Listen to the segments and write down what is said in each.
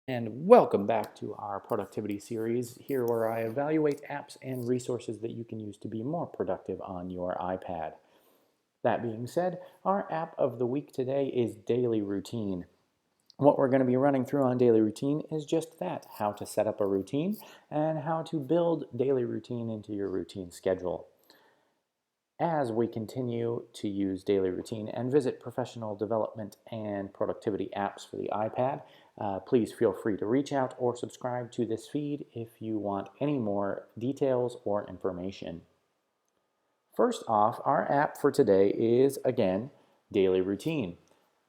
And welcome back to our productivity series, here where I evaluate apps and resources that you can use to be more productive on your iPad. That being said, our app of the week today is DailyRoutine. What we're going to be running through on DailyRoutine is just that, how to set up a routine and how to build DailyRoutine into your routine schedule. As we continue to use DailyRoutine and visit professional development and productivity apps for the iPad, please feel free to reach out or subscribe to this feed if you want any more details or information. First off, our app for today is, again, DailyRoutine.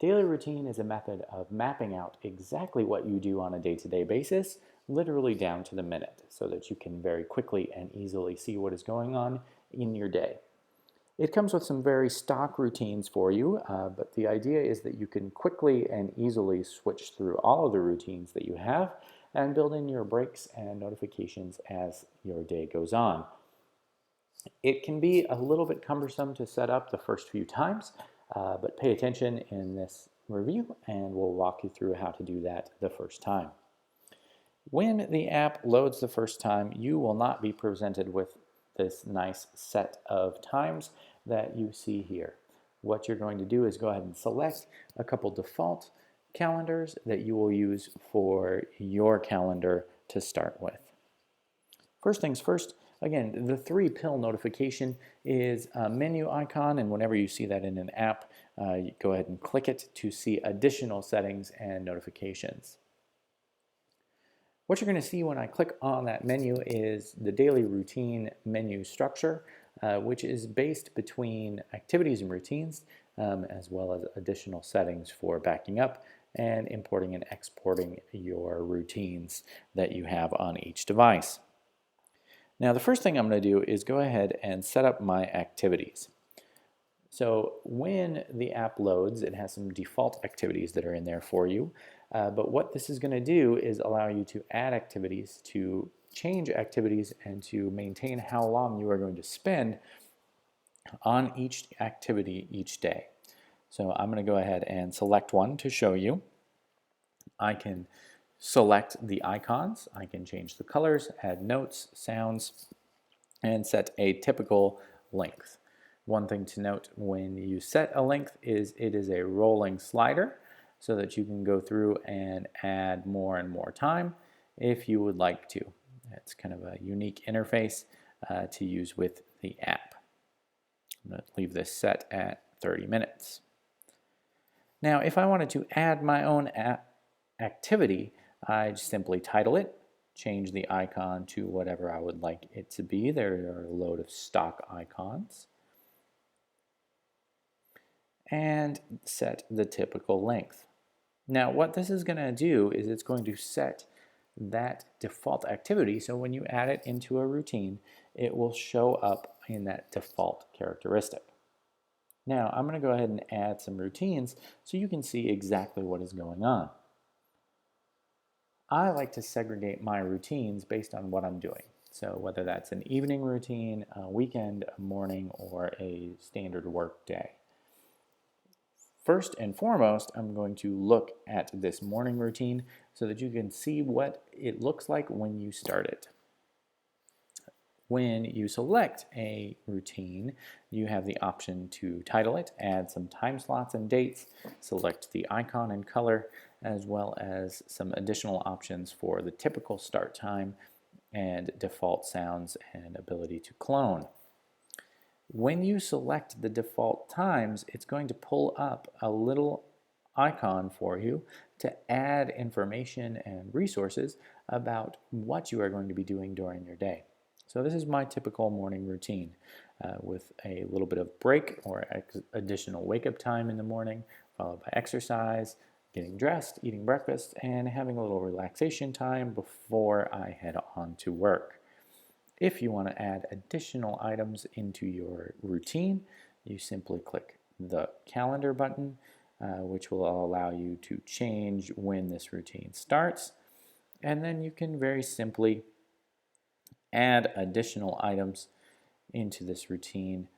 DailyRoutine is a method of mapping out exactly what you do on a day-to-day basis, literally down to the minute, so that you can very quickly and easily see what is going on in your day. It comes with some very stock routines for you, but the idea is that you can quickly and easily switch through all of the routines that you have and build in your breaks and notifications as your day goes on. It can be a little bit cumbersome to set up the first few times, but pay attention in this review and we'll walk you through how to do that the first time. When the app loads the first time, you will not be presented with this nice set of times that you see here. What you're going to do is go ahead and select a couple default calendars that you will use for your calendar to start with. First things first, again, the 3-pill notification is a menu icon, and whenever you see that in an app, you go ahead and click it to see additional settings and notifications. What you're going to see when I click on that menu is the DailyRoutine menu structure, which is based between activities and routines, as well as additional settings for backing up and importing and exporting your routines that you have on each device. Now, the first thing I'm going to do is go ahead and set up my activities. So when the app loads, it has some default activities that are in there for you. But what this is going to do is allow you to add activities, to change activities, and to maintain how long you are going to spend on each activity each day. So I'm going to go ahead and select one to show you. I can select the icons, I can change the colors, add notes, sounds, and set a typical length. One thing to note when you set a length is it is a rolling slider so that you can go through and add more and more time if you would like to. It's kind of a unique interface to use with the app. I'm going to leave this set at 30 minutes. Now, if I wanted to add my own activity, I'd simply title it, change the icon to whatever I would like it to be. There are a load of stock icons. And set the typical length. Now, what this is going to do is it's going to set that default activity, so when you add it into a routine, it will show up in that default characteristic. Now, I'm going to go ahead and add some routines so you can see exactly what is going on. I like to segregate my routines based on what I'm doing. So whether that's an evening routine, a weekend, a morning, or a standard work day. First and foremost, I'm going to look at this morning routine so that you can see what it looks like when you start it. When you select a routine, you have the option to title it, add some time slots and dates, select the icon and color, as well as some additional options for the typical start time and default sounds and ability to clone. When you select the default times, it's going to pull up a little icon for you to add information and resources about what you are going to be doing during your day. So this is my typical morning routine with a little bit of break or additional wake-up time in the morning, followed by exercise, getting dressed, eating breakfast, and having a little relaxation time before I head on to work. If you want to add additional items into your routine, you simply click the calendar button, which will allow you to change when this routine starts. And then you can very simply add additional items into this routine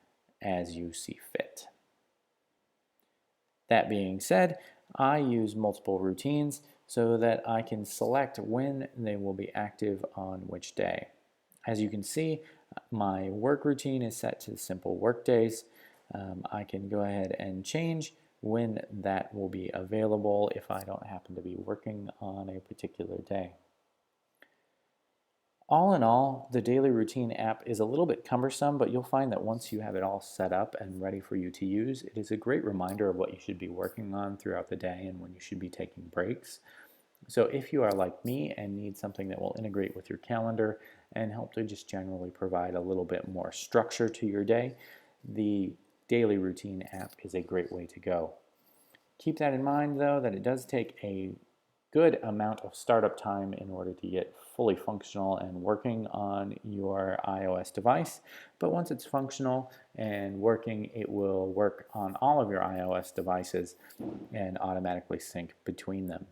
as you see fit. That being said, I use multiple routines, so that I can select when they will be active on which day. As you can see, my work routine is set to simple work days. I can go ahead and change when that will be available if I don't happen to be working on a particular day. All in all, the Daily Routine app is a little bit cumbersome, but you'll find that once you have it all set up and ready for you to use, it is a great reminder of what you should be working on throughout the day and when you should be taking breaks. So if you are like me and need something that will integrate with your calendar and help to just generally provide a little bit more structure to your day, the Daily Routine app is a great way to go. Keep that in mind, though, that it does take a good amount of startup time in order to get fully functional and working on your iOS device. But once it's functional and working, it will work on all of your iOS devices and automatically sync between them.